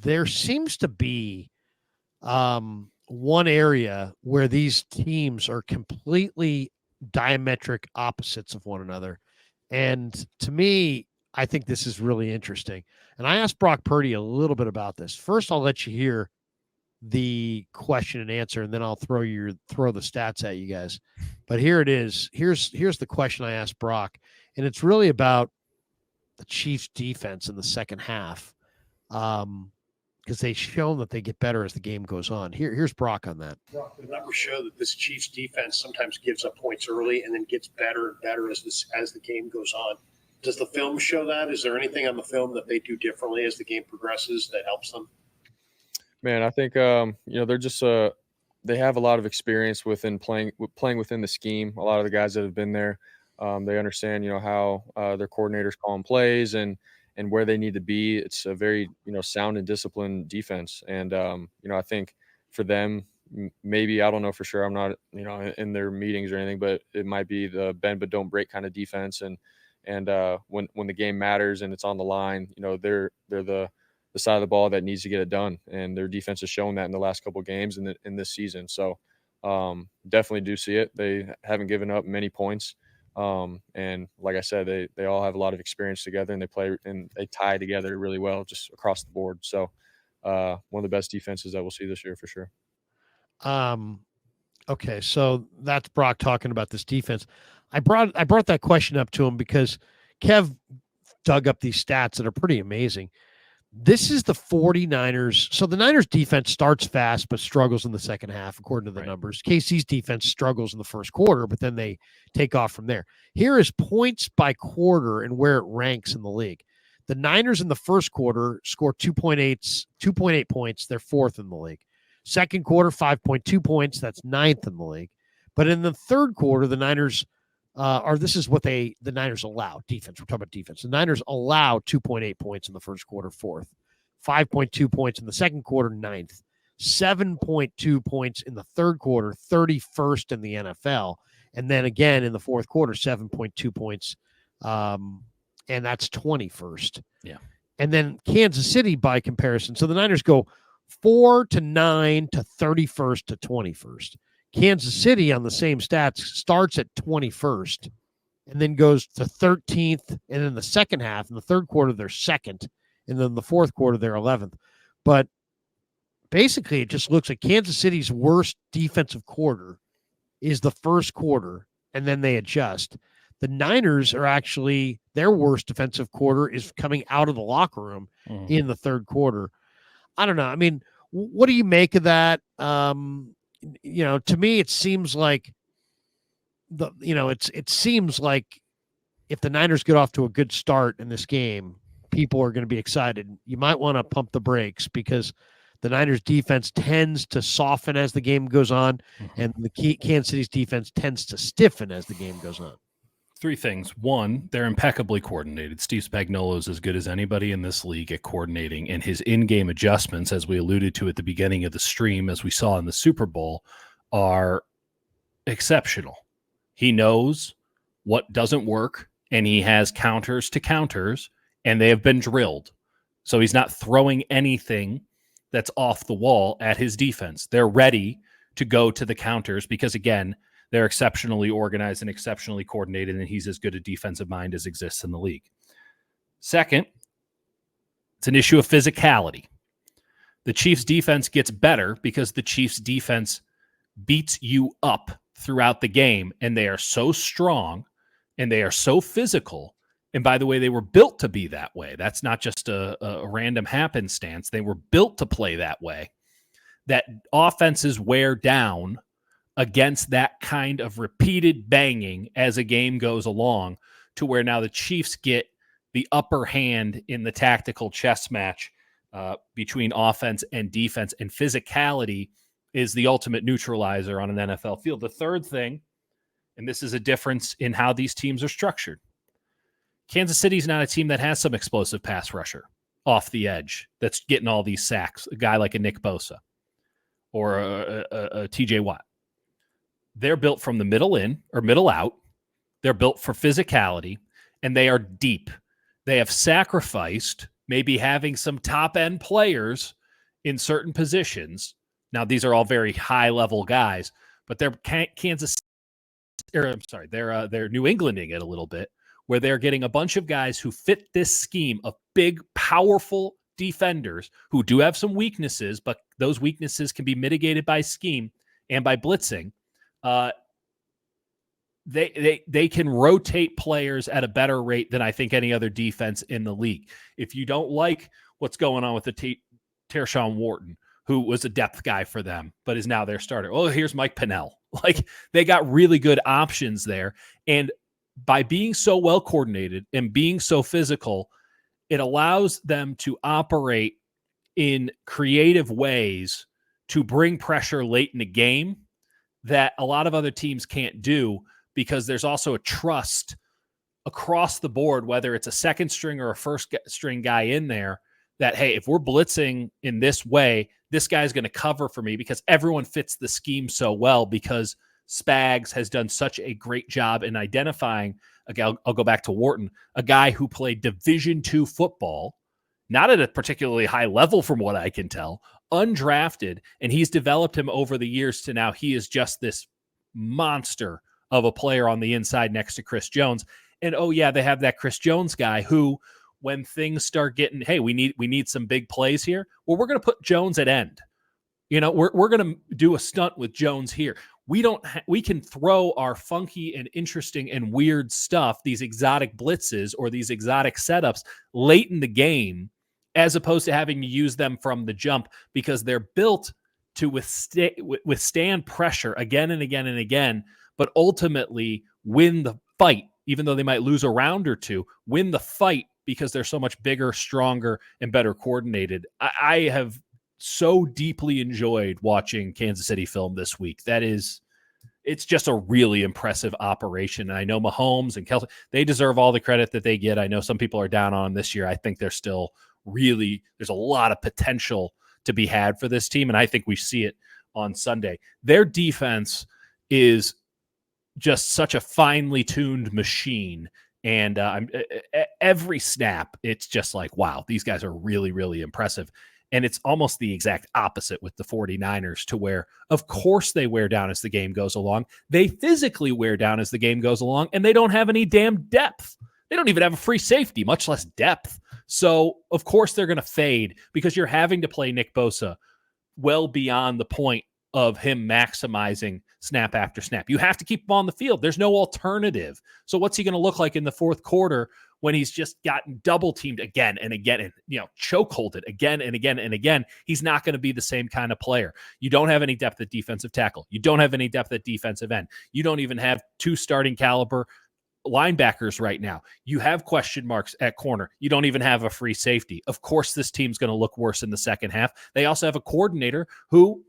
there seems to be one area where these teams are completely diametric opposites of one another. And to me, I think this is really interesting. And I asked Brock Purdy a little bit about this. First, I'll let you hear the question and answer, and then I'll throw the stats at you guys. But here it is. Here's the question I asked Brock, and it's really about the Chiefs' defense in the second half, because they've shown that they get better as the game goes on. Here's Brock on that. The numbers show that this Chiefs defense sometimes gives up points early and then gets better and better as the game goes on. Does the film show that? Is there anything on the film that they do differently as the game progresses that helps them? Man, I think they're just they have a lot of experience playing within the scheme. A lot of the guys that have been there, they understand how their coordinators calling plays and where they need to be. It's a very sound and disciplined defense, and I think for them, maybe, I don't know for sure, I'm not in their meetings or anything, but it might be the bend but don't break kind of defense, and when the game matters and it's on the line, they're the side of the ball that needs to get it done, and their defense has shown that in the last couple of games in this season. So definitely do see it. They haven't given up many points, and like I said, they all have a lot of experience together, and they play and they tie together really well just across the board. So one of the best defenses that we'll see this year for sure. Okay, so that's Brock talking about this defense. I brought that question up to him because Kev dug up these stats that are pretty amazing. This is the 49ers. So the Niners defense starts fast, but struggles in the second half, according to the numbers. KC's defense struggles in the first quarter, but then they take off from there. Here is points by quarter and where it ranks in the league. The Niners in the first quarter score 2.8 points. They're fourth in the league. Second quarter, 5.2 points. That's ninth in the league. But in the third quarter, the Niners this is what the Niners allow. Defense. We're talking about defense. The Niners allow 2.8 points in the first quarter, fourth. 5.2 points in the second quarter, ninth. 7.2 points in the third quarter, 31st in the NFL. And then again in the fourth quarter, 7.2 points. And that's 21st. Yeah. And then Kansas City by comparison. So the Niners go 4 to 9 to 31st to 21st. Kansas City on the same stats starts at 21st and then goes to 13th. And in the second half, in the third quarter, they're second. And then the fourth quarter, they're 11th. But basically, it just looks like Kansas City's worst defensive quarter is the first quarter, and then they adjust. The Niners are actually, their worst defensive quarter is coming out of the locker room in the third quarter. I don't know. I mean, what do you make of that? To me, it seems like it seems like if the Niners get off to a good start in this game, people are going to be excited. You might want to pump the brakes because the Niners defense tends to soften as the game goes on, and the Kansas City's defense tends to stiffen as the game goes on. Three things. One, they're impeccably coordinated. Steve Spagnuolo is as good as anybody in this league at coordinating, and his in-game adjustments, as we alluded to at the beginning of the stream, as we saw in the Super Bowl, are exceptional. He knows what doesn't work, and he has counters to counters, and they have been drilled. So he's not throwing anything that's off the wall at his defense. They're ready to go to the counters because, again, they're exceptionally organized and exceptionally coordinated, and he's as good a defensive mind as exists in the league. Second, it's an issue of physicality. The Chiefs' defense gets better because the Chiefs' defense beats you up throughout the game, and they are so strong, and they are so physical. And by the way, they were built to be that way. That's not just a random happenstance. They were built to play that way. That offenses wear down against that kind of repeated banging as a game goes along, to where now the Chiefs get the upper hand in the tactical chess match between offense and defense, and physicality is the ultimate neutralizer on an NFL field. The third thing, and this is a difference in how these teams are structured. Kansas City's not a team that has some explosive pass rusher off the edge that's getting all these sacks, a guy like a Nick Bosa or a TJ Watt. They're built from the middle in or middle out. They're built for physicality, and they are deep. They have sacrificed maybe having some top end players in certain positions. Now, these are all very high level guys, but they're they're New Englanding it a little bit, where they're getting a bunch of guys who fit this scheme of big, powerful defenders who do have some weaknesses, but those weaknesses can be mitigated by scheme and by blitzing. They can rotate players at a better rate than I think any other defense in the league. If you don't like what's going on with the Tershawn Wharton, who was a depth guy for them, but is now their starter. Oh, here's Mike Pennell. Like, they got really good options there. And by being so well coordinated and being so physical, it allows them to operate in creative ways to bring pressure late in the game that a lot of other teams can't do, because there's also a trust across the board, whether it's a second string or a first string guy in there, that, hey, if we're blitzing in this way, this guy's going to cover for me, because everyone fits the scheme so well, because Spags has done such a great job in identifying a guy. I'll go back to Wharton, a guy who played Division II football, not at a particularly high level from what I can tell, undrafted, and he's developed him over the years to now he is just this monster of a player on the inside next to Chris Jones. And oh yeah, they have that Chris Jones guy who, when things start getting, hey, we need some big plays here, well, we're going to put Jones at end. You know, we're going to do a stunt with Jones here. We can throw our funky and interesting and weird stuff, these exotic blitzes or these exotic setups late in the game, as opposed to having to use them from the jump, because they're built to withstand pressure again and again and again, but ultimately win the fight, even though they might lose a round or two, win the fight because they're so much bigger, stronger, and better coordinated. I have so deeply enjoyed watching Kansas City film this week. It's just a really impressive operation. And I know Mahomes and Kelce, they deserve all the credit that they get. I know some people are down on them this year. I think they're still there's a lot of potential to be had for this team. And I think we see it on Sunday. Their defense is just such a finely tuned machine. And every snap, it's just like, wow, these guys are really, really impressive. And it's almost the exact opposite with the 49ers, to where, of course, they wear down as the game goes along. They physically wear down as the game goes along, and they don't have any damn depth. They don't even have a free safety, much less depth. So, of course, they're going to fade, because you're having to play Nick Bosa well beyond the point of him maximizing snap after snap. You have to keep him on the field. There's no alternative. So what's he going to look like in the fourth quarter when he's just gotten double teamed again and again and, chokeholded again and again and again? He's not going to be the same kind of player. You don't have any depth at defensive tackle. You don't have any depth at defensive end. You don't even have two starting caliber linebackers right now. You have question marks at corner. You don't even have a free safety. Of course, this team's going to look worse in the second half. They also have a coordinator who,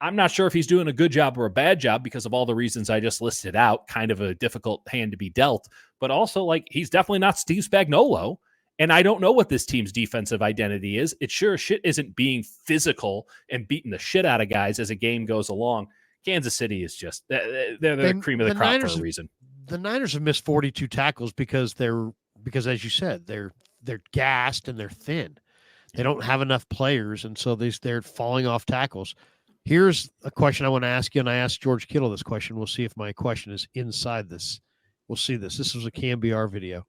I'm not sure if he's doing a good job or a bad job, because of all the reasons I just listed out. Kind of a difficult hand to be dealt, but also, like, he's definitely not Steve Spagnuolo. And I don't know what this team's defensive identity is. It sure as shit isn't being physical and beating the shit out of guys as a game goes along. Kansas City is just, they're the cream of the crop for a reason. The Niners have missed 42 tackles because as you said, they're gassed and they're thin. They don't have enough players, and so they're falling off tackles. Here's a question I want to ask you, and I asked George Kittle this question. We'll see if my question is inside this. We'll see this. This was a CamBR video.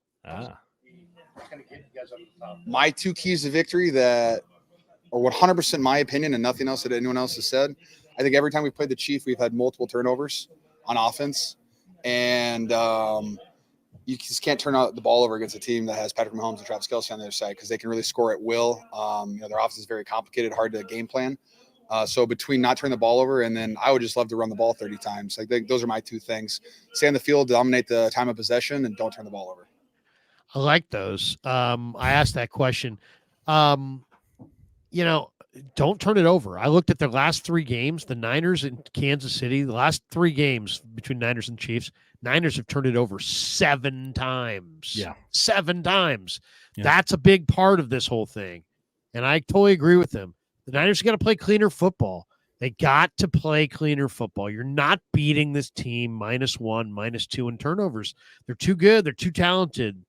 My two keys to victory that are 100% my opinion and nothing else that anyone else has said. I think every time we played the Chief, we've had multiple turnovers on offense. And you just can't turn out the ball over against a team that has Patrick Mahomes and Travis Kelce on the other side, because they can really score at will. Their offense is very complicated, hard to game plan. So between not turning the ball over, and then I would just love to run the ball 30 times. Those are my two things. Stay on the field, dominate the time of possession, and don't turn the ball over. I like those. I asked that question. Don't turn it over. I looked at their last three games, the Niners and Kansas City, the last three games between Niners and Chiefs. Niners have turned it over 7 times. Yeah. 7 times. Yeah. That's a big part of this whole thing. And I totally agree with them. The Niners got to play cleaner football. They got to play cleaner football. You're not beating this team -1, -2 in turnovers. They're too good. They're too talented.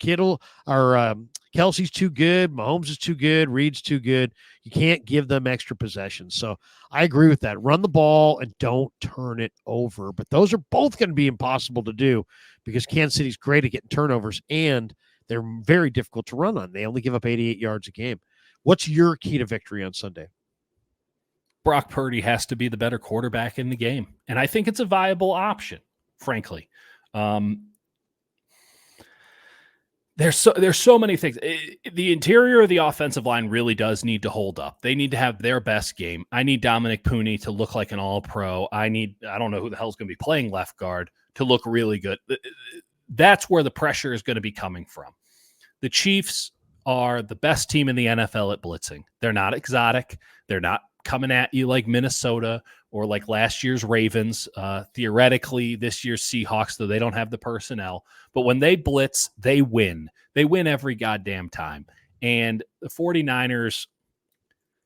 Kittle or Kelsey's too good. Mahomes is too good. Reed's too good. You can't give them extra possessions. So I agree with that. Run the ball and don't turn it over. But those are both going to be impossible to do because Kansas City's great at getting turnovers and they're very difficult to run on. They only give up 88 yards a game. What's your key to victory on Sunday? Brock Purdy has to be the better quarterback in the game. And I think it's a viable option, frankly. There's so many things. The interior of the offensive line really does need to hold up. They need to have their best game. I need Dominic Pooney to look like an all-pro. I don't know who the hell's going to be playing left guard to look really good. That's where the pressure is going to be coming from. The Chiefs are the best team in the NFL at blitzing. They're not exotic. They're not coming at you like Minnesota or like last year's Ravens, theoretically this year's Seahawks, though they don't have the personnel. But when they blitz, they win. They win every goddamn time. And the 49ers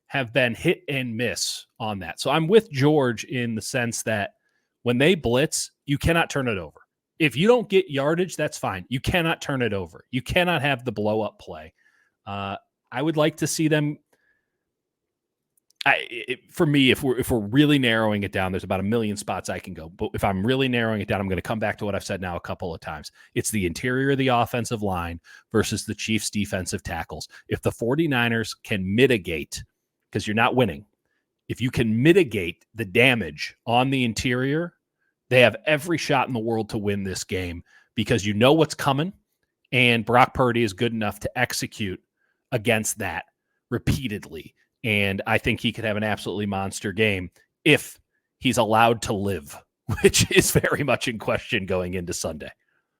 have been hit and miss on that. So I'm with George in the sense that when they blitz, you cannot turn it over. If you don't get yardage, that's fine. You cannot turn it over. You cannot have the blow-up play. I would like to see them. For me, if we're really narrowing it down, there's about a million spots I can go. But if I'm really narrowing it down, I'm going to come back to what I've said now a couple of times. It's the interior of the offensive line versus the Chiefs' defensive tackles. If the 49ers can mitigate, because you're not winning, if you can mitigate the damage on the interior, they have every shot in the world to win this game because you know what's coming, and Brock Purdy is good enough to execute against that repeatedly. And I think he could have an absolutely monster game if he's allowed to live, which is very much in question going into Sunday.